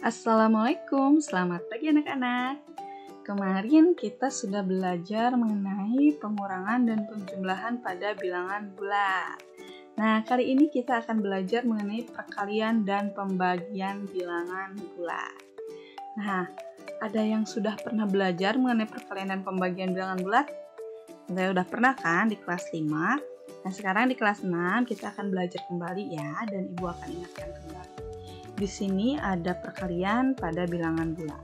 Assalamualaikum, selamat pagi anak-anak. Kemarin kita sudah belajar mengenai pengurangan dan penjumlahan pada bilangan bulat. Nah, kali ini kita akan belajar mengenai perkalian dan pembagian bilangan bulat. Nah, ada yang sudah pernah belajar mengenai perkalian dan pembagian bilangan bulat? Saya udah pernah kan di kelas 5? Nah, sekarang di kelas 6 kita akan belajar kembali ya, dan Ibu akan ingatkan kembali. Di sini ada perkalian pada bilangan bulat.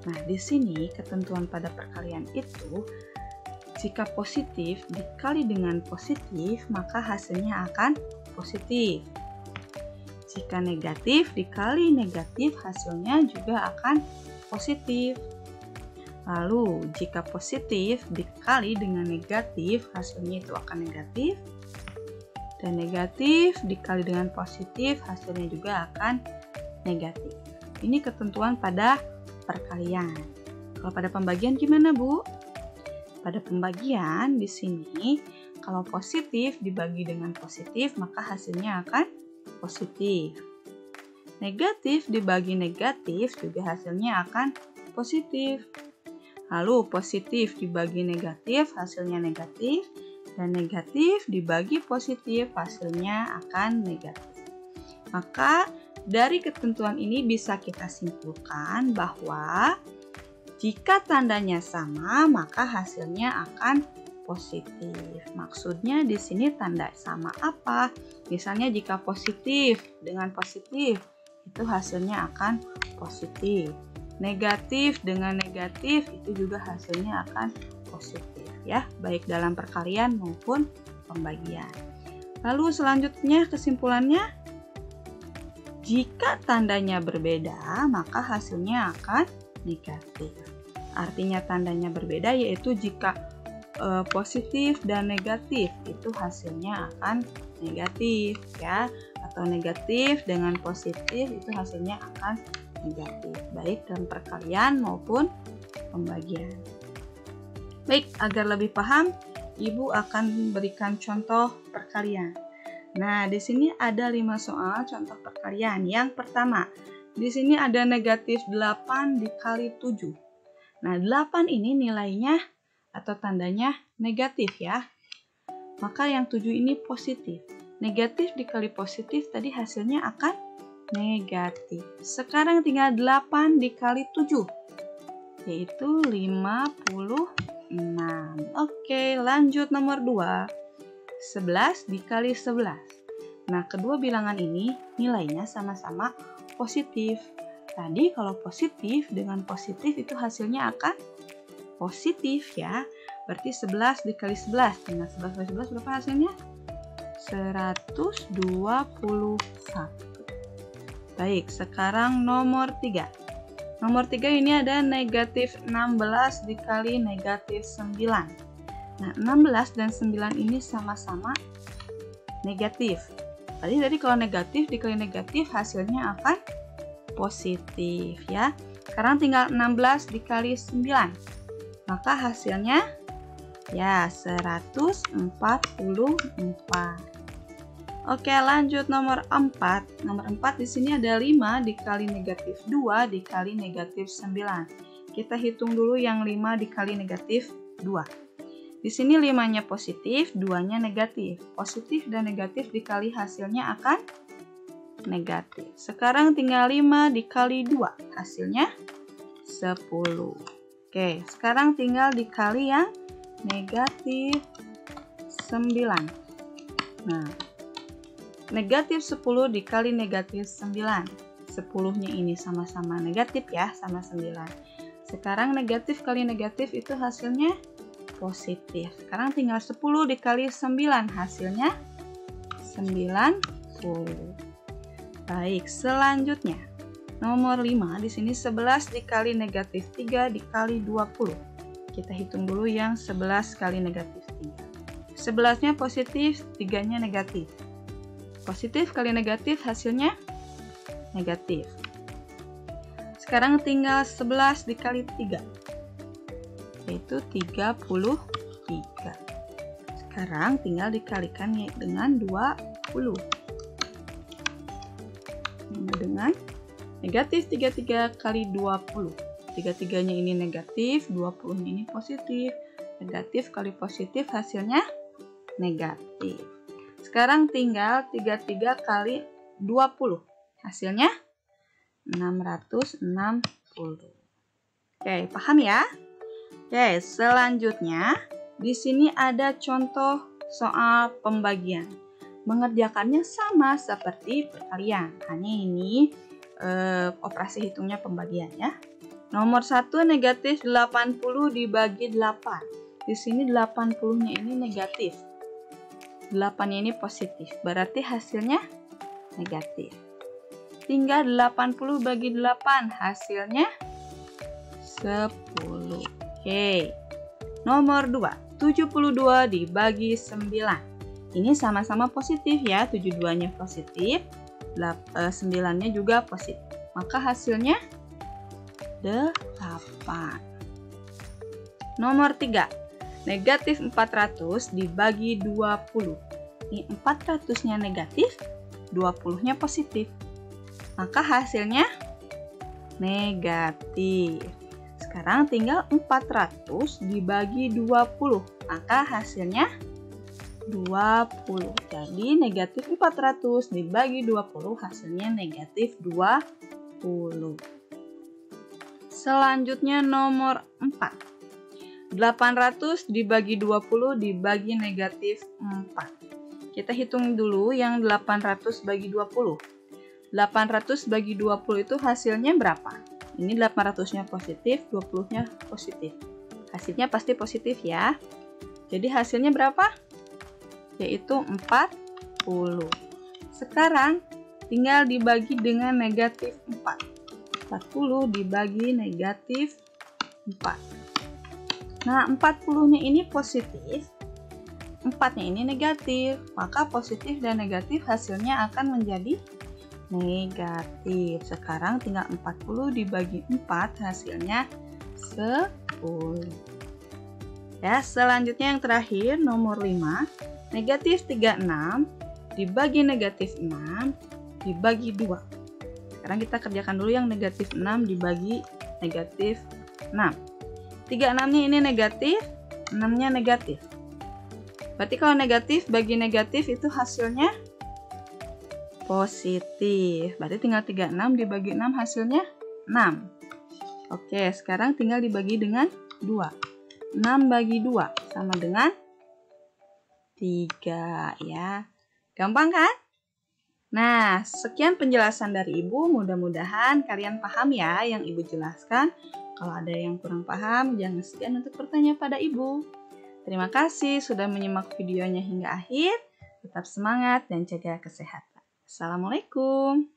Nah, di sini ketentuan pada perkalian itu, jika positif dikali dengan positif, maka hasilnya akan positif. Jika negatif dikali negatif, hasilnya juga akan positif. Lalu, jika positif dikali dengan negatif, hasilnya itu akan negatif. Dan negatif dikali dengan positif, hasilnya juga akan negatif. Ini ketentuan pada perkalian. Kalau pada pembagian gimana, Bu? Pada pembagian di sini, kalau positif dibagi dengan positif, maka hasilnya akan positif. Negatif dibagi negatif, juga hasilnya akan positif. Lalu positif dibagi negatif, hasilnya negatif. Dan negatif dibagi positif, hasilnya akan negatif. Maka dari ketentuan ini bisa kita simpulkan bahwa jika tandanya sama, maka hasilnya akan positif. Maksudnya di sini tanda sama apa? Misalnya jika positif dengan positif, itu hasilnya akan positif. Negatif dengan negatif, itu juga hasilnya akan positif ya, baik dalam perkalian maupun pembagian. Lalu selanjutnya kesimpulannya, jika tandanya berbeda, maka hasilnya akan negatif. Artinya tandanya berbeda yaitu jika positif dan negatif, itu hasilnya akan negatif ya. Atau negatif dengan positif, itu hasilnya akan negatif. Baik dalam perkalian maupun pembagian. Baik, agar lebih paham, Ibu akan berikan contoh perkalian. Nah, di sini ada 5 soal contoh perkalian. Yang pertama, di sini ada negatif 8 dikali 7. Nah, 8 ini nilainya atau tandanya negatif ya. Maka yang 7 ini positif. Negatif dikali positif tadi hasilnya akan negatif. Sekarang tinggal 8 dikali 7, yaitu 56. Oke, lanjut nomor 2. 11 dikali 11. Nah, kedua bilangan ini nilainya sama-sama positif. Tadi kalau positif dengan positif itu hasilnya akan positif ya. Berarti 11 dikali 11. Dengan 11 kali 11 berapa hasilnya? 121. Baik, sekarang nomor 3. Nomor 3 ini ada negatif 16 dikali negatif 9. Nah, 16 dan 9 ini sama-sama negatif. Tadi kalau negatif dikali negatif hasilnya akan positif ya. Sekarang tinggal 16 dikali 9. Maka hasilnya ya 144. Oke, lanjut nomor 4. Nomor 4 di sini ada 5 dikali negatif 2 dikali negatif 9. Kita hitung dulu yang 5 dikali negatif 2. Di sini 5-nya positif, 2-nya negatif. Positif dan negatif dikali hasilnya akan negatif. Sekarang tinggal 5 dikali 2, hasilnya 10. Oke, sekarang tinggal dikali yang negatif 9. Nah, negatif 10 dikali negatif 9. 10-nya ini sama-sama negatif ya, sama 9. Sekarang negatif kali negatif itu hasilnya positif. Sekarang tinggal 10 dikali 9, hasilnya 90. Baik, selanjutnya nomor 5 di sini 11 dikali negatif 3 dikali 20. Kita hitung dulu yang 11 kali negatif 3. 11-nya positif, 3-nya negatif. Positif kali negatif hasilnya negatif. Sekarang tinggal 11 dikali 3. Yaitu 33. Sekarang tinggal dikalikan dengan 20. Dengan Negatif 33 kali 20. 33-nya ini negatif, 20-nya ini positif. Negatif kali positif hasilnya negatif. Sekarang tinggal 33 kali 20. Hasilnya 660. Oke, paham ya? Oke, selanjutnya di sini ada contoh soal pembagian. Mengerjakannya sama seperti perkalian. Hanya ini operasi hitungnya pembagian ya. Nomor 1 negatif 80 dibagi 8. Di sini 80-nya ini negatif. 8-nya ini positif. Berarti hasilnya negatif. Tinggal 80 bagi 8. Hasilnya 10. Oke. Nomor 2. 72 dibagi 9. Ini sama-sama positif ya. 72-nya positif. 9-nya juga positif. Maka hasilnya 8. Nomor 3. Negatif 400 dibagi 20. Ini 400-nya negatif, 20-nya positif. Maka hasilnya negatif. Sekarang tinggal 400 dibagi 20. Maka hasilnya 20. Jadi negatif 400 dibagi 20 hasilnya negatif 20. Selanjutnya nomor 4. 800 dibagi 20 dibagi negatif 4. Kita hitung dulu yang 800 bagi 20. 800 bagi 20 itu hasilnya berapa? Ini 800-nya positif, 20-nya positif. Hasilnya pasti positif ya. Jadi hasilnya berapa? Yaitu 40. Sekarang tinggal dibagi dengan negatif 4. 40 dibagi negatif 4. Nah, 40-nya ini positif, 4-nya ini negatif. Maka positif dan negatif hasilnya akan menjadi negatif. Sekarang tinggal 40 dibagi 4 hasilnya 10. Ya, selanjutnya yang terakhir nomor 5. Negatif 36 dibagi negatif 6 dibagi 2. Sekarang kita kerjakan dulu yang negatif 6 dibagi negatif 6. 36-nya ini negatif, 6-nya negatif. Berarti kalau negatif bagi negatif itu hasilnya positif. Berarti tinggal 36 dibagi 6 hasilnya 6. Oke, sekarang tinggal dibagi dengan 2. 6 bagi 2 sama dengan 3 ya. Gampang kan? Nah, sekian penjelasan dari Ibu. Mudah-mudahan kalian paham ya yang Ibu jelaskan. Kalau ada yang kurang paham, jangan segan untuk bertanya pada Ibu. Terima kasih sudah menyimak videonya hingga akhir. Tetap semangat dan jaga kesehatan. Assalamualaikum.